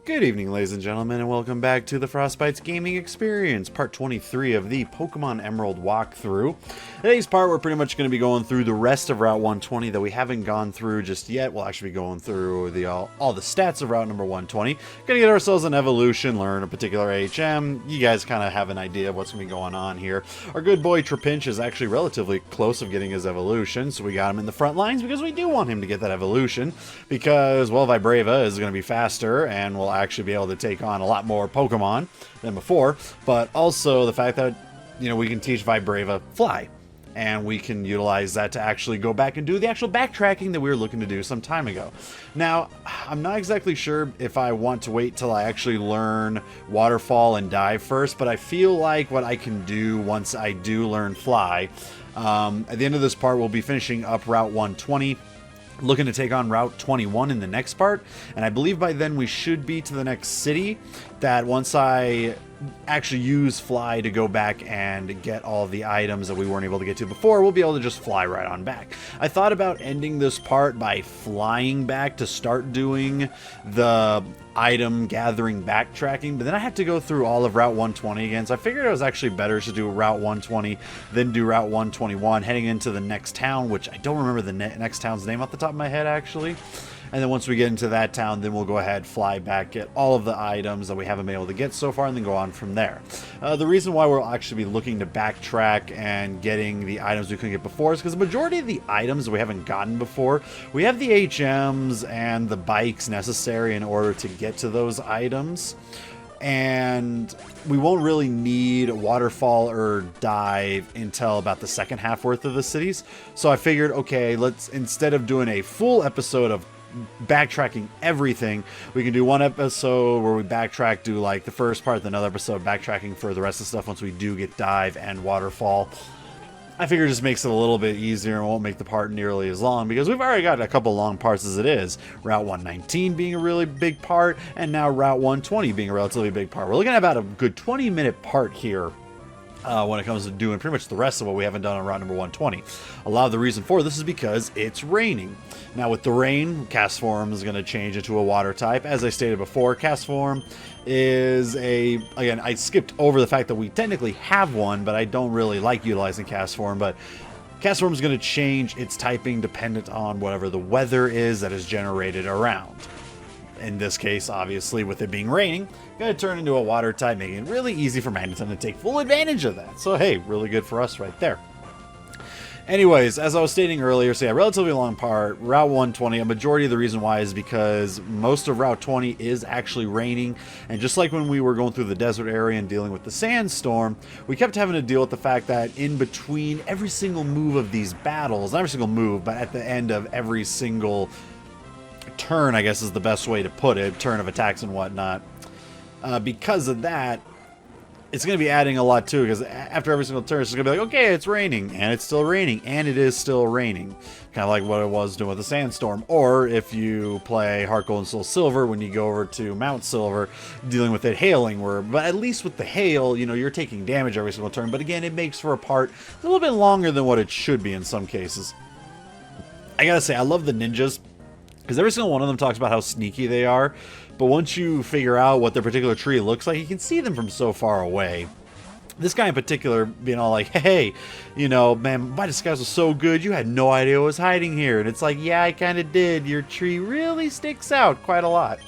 Good evening, ladies and gentlemen, and welcome back to the FrostBytez Gaming Experience, part 23 of the Pokemon Emerald walkthrough. Today's part, we're pretty much going to be going through the rest of Route 120 that we haven't gone through just yet. We'll actually be going through all the stats of Route number 120. Going to get ourselves an evolution, learn a particular HM. You guys kind of have an idea of what's going to be going on here. Our good boy Trapinch is actually relatively close of getting his evolution, so we got him in the front lines because we do want him to get that evolution. Because, well, Vibrava is going to be faster and will actually be able to take on a lot more Pokemon than before, but also the fact that, we can teach Vibrava Fly, and we can utilize that to actually go back and do the actual backtracking that we were looking to do some time ago. Now, I'm not exactly sure if I want to wait till I actually learn Waterfall and Dive first, but I feel like what I can do once I do learn Fly, at the end of this part, we'll be finishing up Route 120, looking to take on Route 21 in the next part, and I believe by then we should be to the next city, that once I actually use Fly to go back and get all the items that we weren't able to get to before, we'll be able to just fly right on back. I thought about ending this part by flying back to start doing the item gathering backtracking, but then I had to go through all of Route 120 again, so I figured it was actually better to do Route 120 then do Route 121 heading into the next town, which I don't remember the next town's name off the top of my head actually. And then once we get into that town, then we'll go ahead, fly back, get all of the items that we haven't been able to get so far, and then go on from there. The reason why we'll actually be looking to backtrack and getting the items we couldn't get before is because the majority of the items we haven't gotten before, we have the HMs and the bikes necessary in order to get to those items. And we won't really need Waterfall or Dive until about the second half worth of the cities. So I figured, okay, let's, instead of doing a full episode of backtracking everything, we can do one episode where we backtrack, do like the first part, then another episode backtracking for the rest of the stuff once we do get Dive and Waterfall. I figure it just makes it a little bit easier and won't make the part nearly as long because we've already got a couple long parts as it is. Route 119 being a really big part, and now Route 120 being a relatively big part. We're looking at about a good 20-minute part here. When it comes to doing pretty much the rest of what we haven't done on Route number 120. A lot of the reason for this is because it's raining. Now with the rain, Cast Form is going to change into a water type. As I stated before, Cast Form is again, I skipped over the fact that we technically have one, but I don't really like utilizing Cast Form, but Cast Form is going to change its typing dependent on whatever the weather is that is generated around. In this case, obviously, with it being raining, going to turn into a water type, making it really easy for Magneton to take full advantage of that. So, hey, really good for us right there. Anyways, as I was stating earlier, so yeah, relatively long part, Route 120, a majority of the reason why is because most of Route 20 is actually raining, and just like when we were going through the desert area and dealing with the sandstorm, we kept having to deal with the fact that in between every single move of these battles, not every single move, but at the end of every single turn, I guess is the best way to put it, turn of attacks and whatnot, because of that, it's going to be adding a lot too, because after every single turn, it's going to be like, okay, it's raining, and it's still raining, and it is still raining. Kind of like what it was doing with the sandstorm. Or if you play Heart Gold and Soul Silver, when you go over to Mount Silver, dealing with it hailing, but at least with the hail, you're taking damage every single turn, but again, it makes for a part a little bit longer than what it should be in some cases. I gotta say, I love the ninjas, because every single one of them talks about how sneaky they are, but once you figure out what their particular tree looks like, you can see them from so far away. This guy in particular being all like, hey, man, my disguise was so good, you had no idea what was hiding here. And it's like, yeah, I kind of did. Your tree really sticks out quite a lot.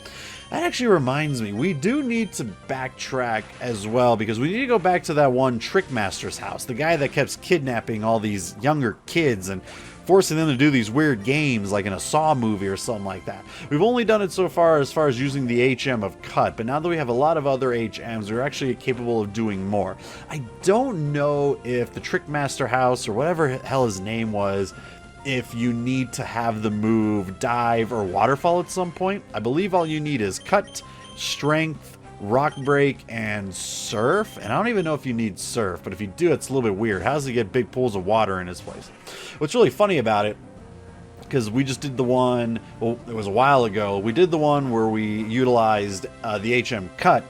That actually reminds me, we do need to backtrack as well, because we need to go back to that one Trickmaster's house, the guy that kept kidnapping all these younger kids and forcing them to do these weird games like in a Saw movie or something like that. We've only done it so far as using the HM of Cut, but now that we have a lot of other HMs, we're actually capable of doing more. I don't know if the Trickmaster house, or whatever hell his name was, if you need to have the move Dive or Waterfall at some point. I believe all you need is Cut, Strength, Rock Break, and Surf. And I don't even know if you need Surf, but if you do, it's a little bit weird. How does he get big pools of water in his place? What's really funny about it, because we just did the one, well, it was a while ago, we did the one where we utilized the HM Cut,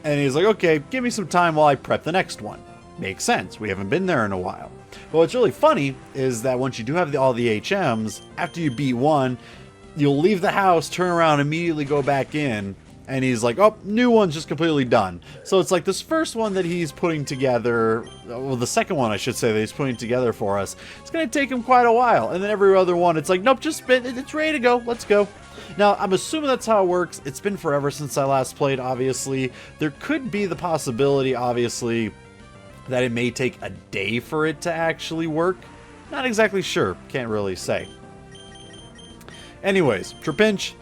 and he's like, okay, give me some time while I prep the next one. Makes sense. We haven't been there in a while. But what's really funny is that once you do have all the HMs, after you beat one, you'll leave the house, turn around, immediately go back in, And he's like, oh, new one's just completely done. So it's like this first one that he's putting together, well, the second one, I should say, that he's putting together for us, it's going to take him quite a while. And then every other one, it's like, nope, just it's ready to go. Let's go. Now, I'm assuming that's how it works. It's been forever since I last played, obviously. There could be the possibility, obviously, that it may take a day for it to actually work. Not exactly sure. Can't really say. Anyways, Trapinch,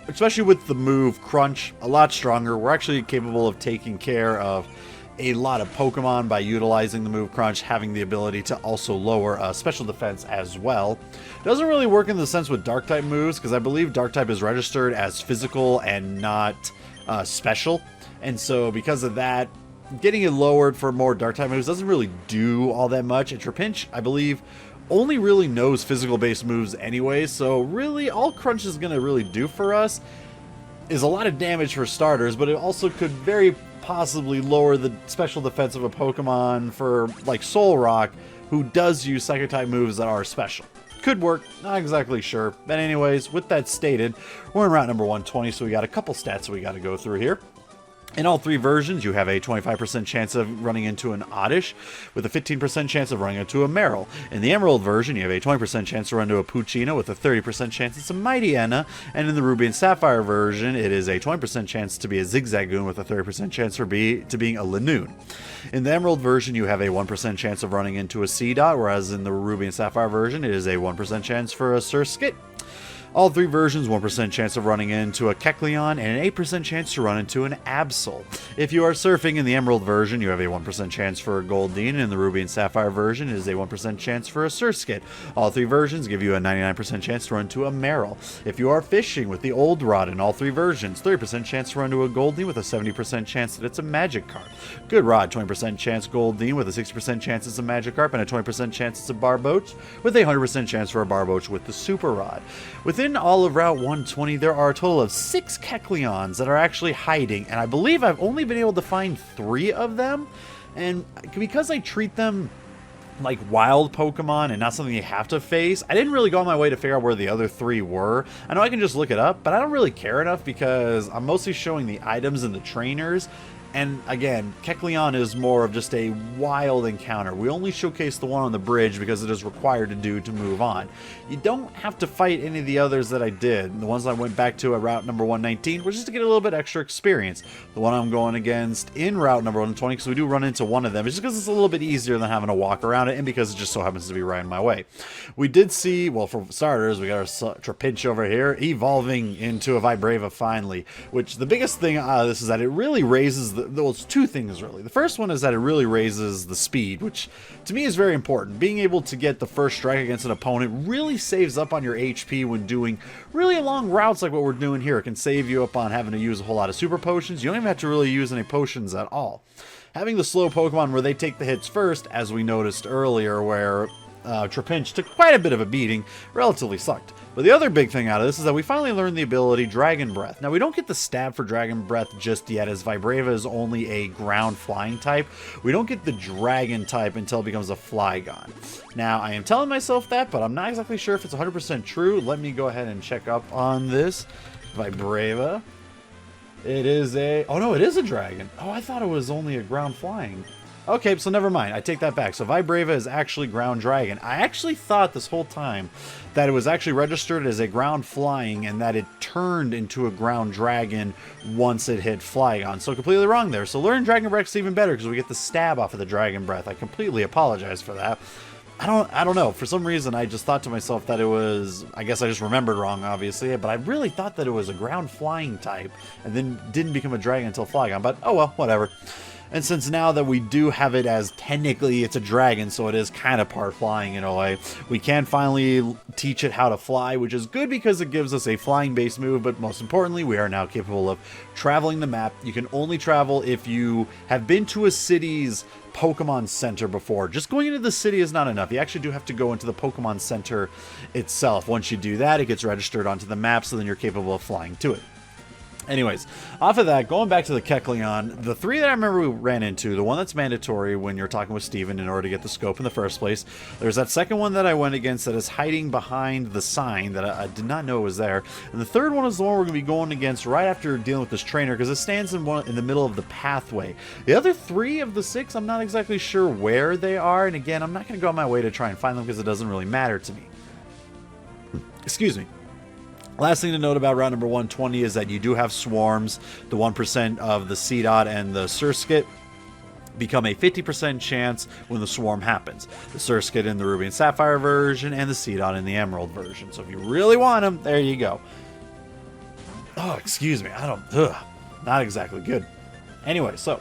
especially with the move Crunch, a lot stronger. We're actually capable of taking care of a lot of Pokemon by utilizing the move Crunch, having the ability to also lower special defense as well. Doesn't really work in the sense with Dark-type moves, because I believe Dark-type is registered as physical and not special. And so because of that, getting it lowered for more Dark-type moves doesn't really do all that much. And Trapinch, I believe, only really knows physical-based moves anyway, so really all Crunch is going to really do for us is a lot of damage for starters, but it also could very possibly lower the special defense of a Pokemon for, like, Solrock, who does use Psychic-type moves that are special. Could work, not exactly sure. But anyways, with that stated, we're in route number 120, so we got a couple stats we got to go through here. In all three versions, you have a 25% chance of running into an Oddish, with a 15% chance of running into a Marill. In the Emerald version, you have a 20% chance to run into a Puccino, with a 30% chance it's a Mightyena. And in the Ruby and Sapphire version, it is a 20% chance to be a Zigzagoon, with a 30% chance to being a Lanoon. In the Emerald version, you have a 1% chance of running into a Seedot, whereas in the Ruby and Sapphire version, it is a 1% chance for a Surskit. All three versions, 1% chance of running into a Kecleon, and an 8% chance to run into an Absol. If you are surfing in the Emerald version, you have a 1% chance for a Goldeen, and in the Ruby and Sapphire version, it is a 1% chance for a Surskit. All three versions give you a 99% chance to run into a Marill. If you are fishing with the Old Rod in all three versions, 30% chance to run into a Goldeen with a 70% chance that it's a Magikarp. Good Rod, 20% chance Goldeen with a 60% chance it's a Magikarp, and a 20% chance it's a Barboach, with a 100% chance for a Barboach with the Super Rod. Within all of Route 120, there are a total of 6 Kecleons that are actually hiding, and I believe I've only been able to find 3 of them, and because I treat them like wild Pokemon and not something you have to face, I didn't really go on my way to figure out where the other 3 were. I know I can just look it up, but I don't really care enough because I'm mostly showing the items and the trainers. And again, Kecleon is more of just a wild encounter. We only showcase the one on the bridge because it is required to do to move on. You don't have to fight any of the others that I did. The ones I went back to at route number 119 were just to get a little bit extra experience. The one I'm going against in route number 120, because we do run into one of them, is just because it's a little bit easier than having to walk around it, and because it just so happens to be right in my way. We did see, well, for starters, we got our Trapinch over here evolving into a Vibrava finally, which the biggest thing out of this is that it really raises well, it's 2 things really. The first one is that it really raises the speed, which to me is very important. Being able to get the first strike against an opponent really saves up on your HP when doing really long routes like what we're doing here. It can save you up on having to use a whole lot of super potions. You don't even have to really use any potions at all. Having the slow Pokemon where they take the hits first, as we noticed earlier, where Trapinch took quite a bit of a beating, relatively sucked. But the other big thing out of this is that we finally learned the ability Dragon Breath. Now, we don't get the stab for Dragon Breath just yet, as Vibrava is only a ground flying type. We don't get the Dragon type until it becomes a Flygon. Now, I am telling myself that, but I'm not exactly sure if it's 100% true. Let me go ahead and check up on this. Vibrava. It is a... oh, no, it is a Dragon. Oh, I thought it was only a ground flying. Okay, so never mind. I take that back. So Vibrava is actually Ground Dragon. I actually thought this whole time that it was actually registered as a Ground Flying and that it turned into a Ground Dragon once it hit Flygon. So completely wrong there. So learning Dragon Breath is even better because we get the stab off of the Dragon Breath. I completely apologize for that. I don't know. For some reason, I just thought to myself that it was... I guess I just remembered wrong, obviously. But I really thought that it was a Ground Flying type and then didn't become a Dragon until Flygon. But, oh well, whatever. And since now that we do have it as technically it's a dragon, so it is kind of part flying in a way, we can finally teach it how to fly, which is good because it gives us a flying-based move, but most importantly, we are now capable of traveling the map. You can only travel if you have been to a city's Pokemon Center before. Just going into the city is not enough. You actually do have to go into the Pokemon Center itself. Once you do that, it gets registered onto the map, so then you're capable of flying to it. Anyways, off of that, going back to the Kecleon, the three that I remember we ran into, the one that's mandatory when you're talking with Steven in order to get the scope in the first place. There's that second one that I went against that is hiding behind the sign that I did not know was there. And the third one is the one we're going to be going against right after dealing with this trainer because it stands in the middle of the pathway. The other three of the six, I'm not exactly sure where they are. And again, I'm not going to go on my way to try and find them because it doesn't really matter to me. Excuse me. Last thing to note about route number 120 is that you do have swarms. The 1% of the C-Dot and the Surskit become a 50% chance when the swarm happens. The Surskit in the Ruby and Sapphire version and the C-Dot in the Emerald version. So if you really want them, there you go. Oh, excuse me. Not exactly good. Anyway, so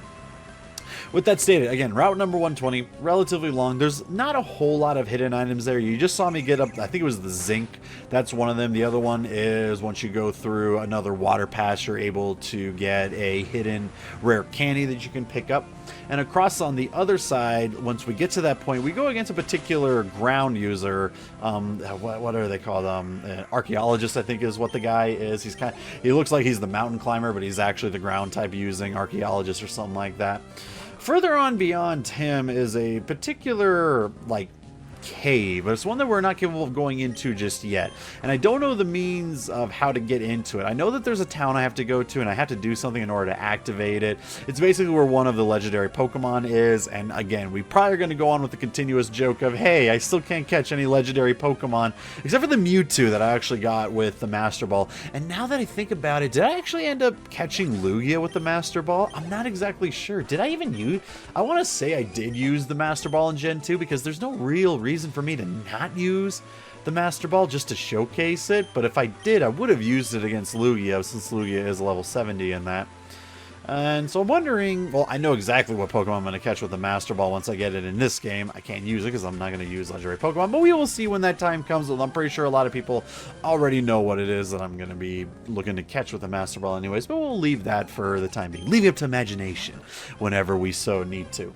with that stated, again, route number 120, relatively long. There's not a whole lot of hidden items there. You just saw me get up, I think it was the zinc. That's one of them. The other one is once you go through another water pass, you're able to get a hidden rare candy that you can pick up. And across on the other side, once we get to that point, we go against a particular ground user. What are they called? An archaeologist, I think is what the guy is. He looks like he's the mountain climber, but he's actually the ground type using archaeologist or something like that. Further on beyond him is a particular, cave, but it's one that we're not capable of going into just yet. And I don't know the means of how to get into it. I know that there's a town I have to go to, and I have to do something in order to activate it. It's basically where one of the legendary Pokemon is, and again, we probably are going to go on with the continuous joke of, hey, I still can't catch any legendary Pokemon, except for the Mewtwo that I actually got with the Master Ball. And now that I think about it, did I actually end up catching Lugia with the Master Ball? I'm not exactly sure. Did I even use... I want to say I did use the Master Ball in Gen 2, because there's no real reason for me to not use the Master Ball just to showcase it, but if I did, I would have used it against Lugia, since Lugia is level 70 in that. And so I'm wondering, well, I know exactly what Pokemon I'm going to catch with the Master Ball once I get it in this game. I can't use it because I'm not going to use legendary Pokemon, but we will see when that time comes. I'm pretty sure a lot of people already know what it is that I'm going to be looking to catch with the Master Ball anyways, but we'll leave that for the time being. Leave it up to imagination whenever we so need to.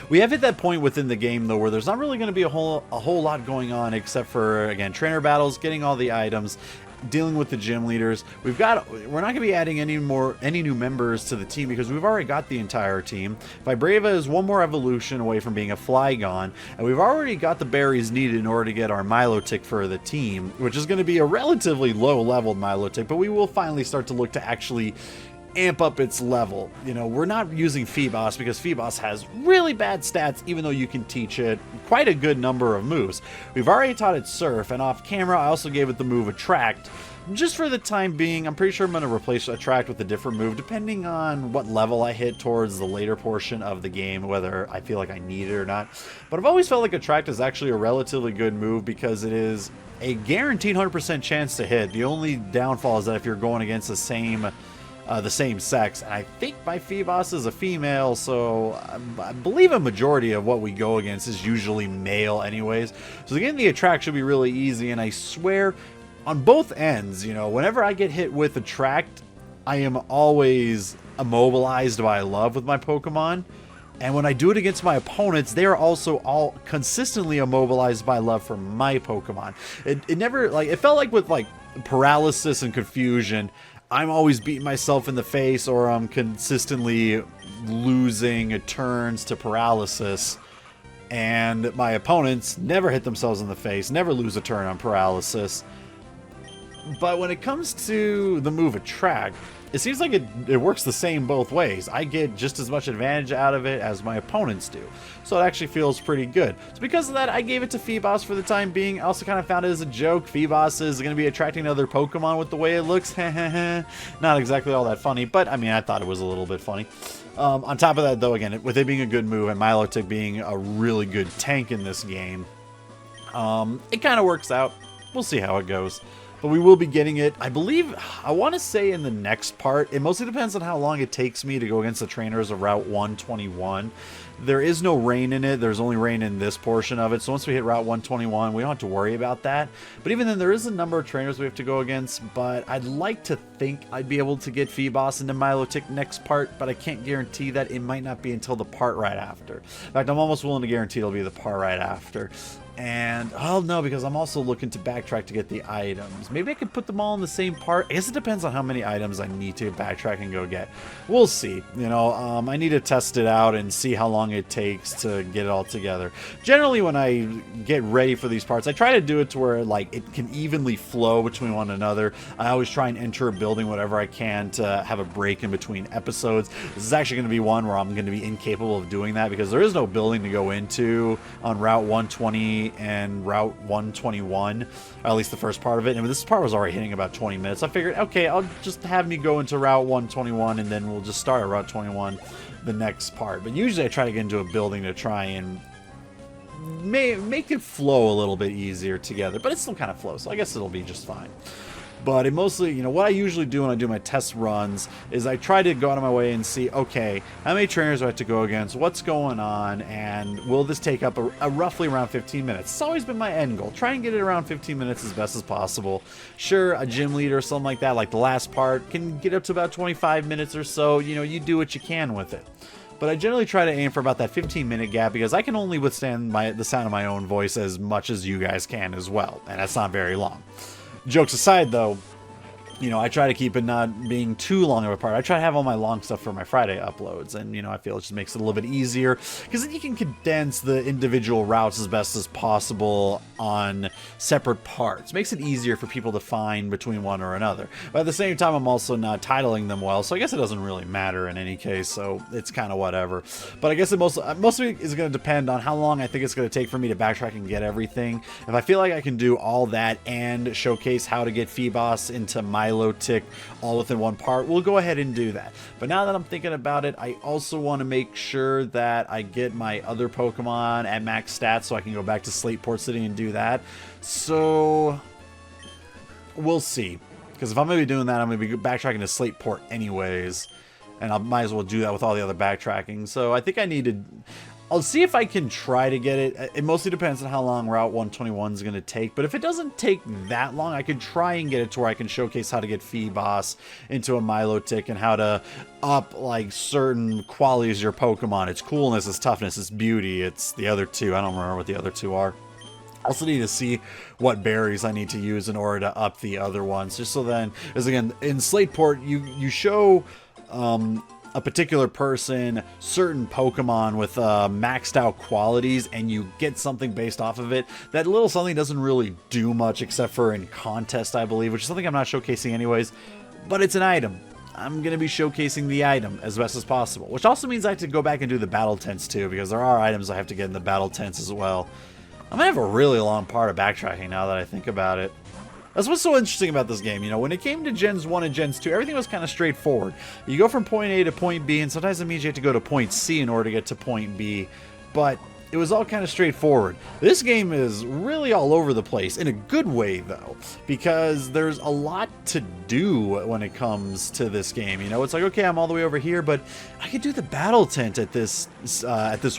We have hit that point within the game, though, where there's not really going to be a whole lot going on except for, again, trainer battles, getting all the items, dealing with the gym leaders. We're not going to be adding any new members to the team because we've already got the entire team. Vibrava is one more evolution away from being a Flygon, and we've already got the berries needed in order to get our Milotic for the team, which is going to be a relatively low-leveled Milotic, but we will finally start to look to actually amp up its level. You know, we're not using Feebas because Feebas has really bad stats, even though you can teach it quite a good number of moves. We've already taught it Surf, and off camera I also gave it the move Attract. Just for the time being, I'm pretty sure I'm going to replace Attract with a different move depending on what level I hit towards the later portion of the game, whether I feel like I need it or not. But I've always felt like Attract is actually a relatively good move because it is a guaranteed 100% chance to hit. The only downfall is that if you're going against the same sex, and I think my Feebas is a female, so I believe a majority of what we go against is usually male anyways. So getting the Attract should be really easy, and I swear on both ends, you know, whenever I get hit with Attract, I am always immobilized by love with my Pokemon. And when I do it against my opponents, they are also all consistently immobilized by love for my Pokemon. It never, it felt like with paralysis and confusion, I'm always beating myself in the face, or I'm consistently losing turns to paralysis. And my opponents never hit themselves in the face, never lose a turn on paralysis. But when it comes to the move Attract, it seems like it works the same both ways. I get just as much advantage out of it as my opponents do. So it actually feels pretty good. So because of that, I gave it to Feebas for the time being. I also kind of found it as a joke. Feebas is going to be attracting other Pokemon with the way it looks. Not exactly all that funny, but I mean, I thought it was a little bit funny. On top of that, though, again, with it being a good move and Milotic being a really good tank in this game, it kind of works out. We'll see how it goes. But we will be getting it, I believe, I want to say in the next part. It mostly depends on how long it takes me to go against the trainers of Route 121. There is no rain in it. There's only rain in this portion of it. So once we hit Route 121, we don't have to worry about that. But even then, there is a number of trainers we have to go against. But I'd like to think I'd be able to get Feebas into Milotic next part. But I can't guarantee that. It might not be until the part right after. In fact, I'm almost willing to guarantee it'll be the part right after. And, oh no, because I'm also looking to backtrack to get the items. Maybe I could put them all in the same part. I guess it depends on how many items I need to backtrack and go get. We'll see. You know, I need to test it out and see how long it takes to get it all together. Generally, when I get ready for these parts, I try to do it to where, like, it can evenly flow between one another. I always try and enter a building whenever I can to have a break in between episodes. This is actually going to be one where I'm going to be incapable of doing that because there is no building to go into on Route 120 and Route 121, or at least the first part of it. And this part was already hitting about 20 minutes. I figured, okay, I'll just have me go into Route 121 and then we'll just start at Route 21 the next part. But usually I try to get into a building to try and make it flow a little bit easier together, but it still kind of flows, so I guess it'll be just fine. But it mostly, you know, what I usually do when I do my test runs is I try to go out of my way and see, okay, how many trainers do I have to go against, what's going on, and will this take up a roughly around 15 minutes. It's always been my end goal. Try and get it around 15 minutes as best as possible. Sure, a gym leader or something like that, like the last part, can get up to about 25 minutes or so. You know, you do what you can with it. But I generally try to aim for about that 15-minute gap because I can only withstand the sound of my own voice as much as you guys can as well, and that's not very long. Jokes aside, though, you know, I try to keep it not being too long of a part. I try to have all my long stuff for my Friday uploads, and, you know, I feel it just makes it a little bit easier because then you can condense the individual routes as best as possible on separate parts. Makes it easier for people to find between one or another. But at the same time, I'm also not titling them well, so I guess it doesn't really matter in any case, so it's kind of whatever. But I guess most of it is going to depend on how long I think it's going to take for me to backtrack and get everything. If I feel like I can do all that and showcase how to get Phoebos into Milo Tick all within one part, we'll go ahead and do that. But now that I'm thinking about it, I also want to make sure that I get my other Pokemon at max stats so I can go back to Slateport City and do that. So we'll see, because if I'm going to be doing that, I'm going to be backtracking to Slateport anyways, and I might as well do that with all the other backtracking. So I think I need to... I'll see if I can try to get it. It mostly depends on how long Route 121 is going to take. But if it doesn't take that long, I could try and get it to where I can showcase how to get Phoebos into a Milo Tick and how to up, like, certain qualities of your Pokemon. Its coolness, its toughness, its beauty. It's the other two. I don't remember what the other two are. I also need to see what berries I need to use in order to up the other ones. Just so then, as again, in Slateport, you show... a particular person certain Pokemon with maxed out qualities, and you get something based off of it. That little something doesn't really do much except for in contest, I believe, which is something I'm not showcasing anyways, but it's an item. I'm going to be showcasing the item as best as possible, which also means I have to go back and do the battle tents too, because there are items I have to get in the battle tents as well. I'm going to have a really long part of backtracking now that I think about it. That's what's so interesting about this game. You know, when it came to Gens 1 and Gens 2, everything was kind of straightforward. You go from point A to point B, and sometimes it means you have to go to point C in order to get to point B, but it was all kind of straightforward. This game is really all over the place, in a good way, though, because there's a lot to do when it comes to this game. You know, it's like, okay, I'm all the way over here, but I could do the battle tent at this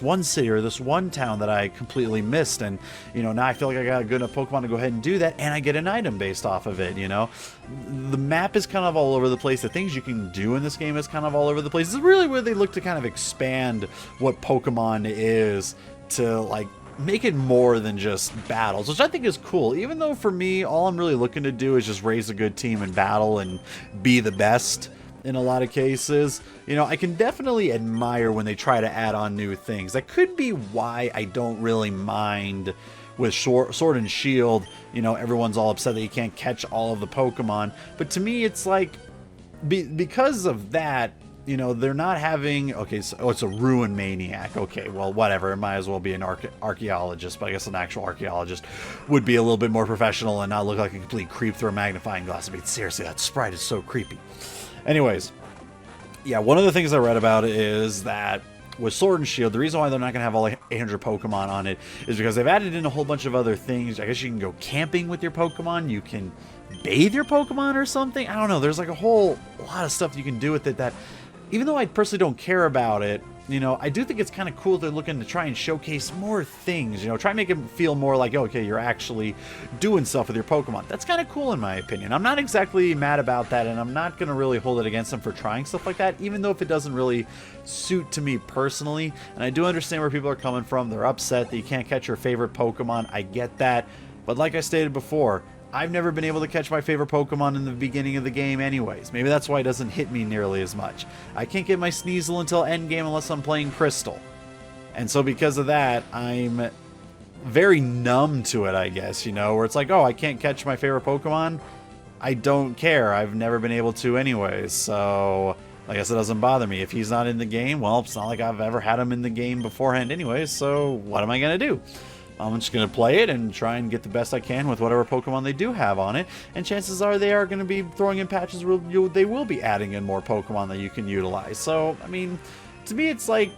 one city or this one town that I completely missed, and, you know, now I feel like I got a good enough Pokemon to go ahead and do that, and I get an item based off of it, you know? The map is kind of all over the place. The things you can do in this game is kind of all over the place. This is really where they look to kind of expand what Pokemon is, to, like, make it more than just battles, which I think is cool. Even though for me, all I'm really looking to do is just raise a good team in battle and be the best in a lot of cases. You know, I can definitely admire when they try to add on new things. That could be why I don't really mind with Sword and Shield. You know, everyone's all upset that you can't catch all of the Pokemon. But to me, it's like, because of that, you know, they're not having... Okay, so it's a Ruin Maniac. Okay, well, whatever. It might as well be an archaeologist, but I guess an actual archaeologist would be a little bit more professional and not look like a complete creep through a magnifying glass. I mean, seriously, that sprite is so creepy. Anyways, yeah, one of the things I read about is that with Sword and Shield, the reason why they're not going to have all 800 Pokemon on it is because they've added in a whole bunch of other things. I guess you can go camping with your Pokemon. You can bathe your Pokemon or something. I don't know. There's like a whole lot of stuff you can do with it that... Even though I personally don't care about it, you know, I do think it's kind of cool they're looking to try and showcase more things, you know, try and make it feel more like, okay, you're actually doing stuff with your Pokemon. That's kind of cool in my opinion. I'm not exactly mad about that, and I'm not going to really hold it against them for trying stuff like that, even though if it doesn't really suit to me personally. And I do understand where people are coming from. They're upset that you can't catch your favorite Pokemon. I get that. But like I stated before, I've never been able to catch my favorite Pokemon in the beginning of the game anyways. Maybe that's why it doesn't hit me nearly as much. I can't get my Sneasel until endgame unless I'm playing Crystal. And so because of that, I'm very numb to it, I guess, you know, where it's like, oh, I can't catch my favorite Pokemon? I don't care. I've never been able to anyways, so I guess it doesn't bother me. If he's not in the game, well, it's not like I've ever had him in the game beforehand anyways, so what am I going to do? I'm just going to play it and try and get the best I can with whatever Pokemon they do have on it. And chances are they are going to be throwing in patches where they will be adding in more Pokemon that you can utilize. So, I mean, to me it's like,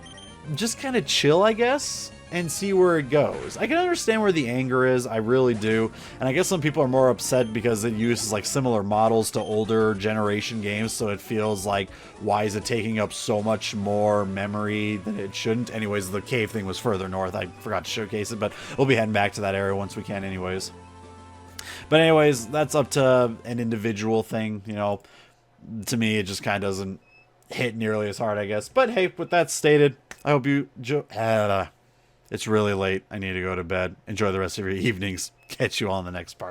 just kind of chill, I guess, and see where it goes. I can understand where the anger is, I really do. And I guess some people are more upset because it uses like similar models to older generation games, so it feels like, why is it taking up so much more memory than it shouldn't? Anyways, the cave thing was further north. I forgot to showcase it, but we'll be heading back to that area once we can anyways. But anyways, that's up to an individual thing, you know. To me, it just kind of doesn't hit nearly as hard, I guess. But hey, with that stated, I hope you it's really late. I need to go to bed. Enjoy the rest of your evenings. Catch you all in the next part.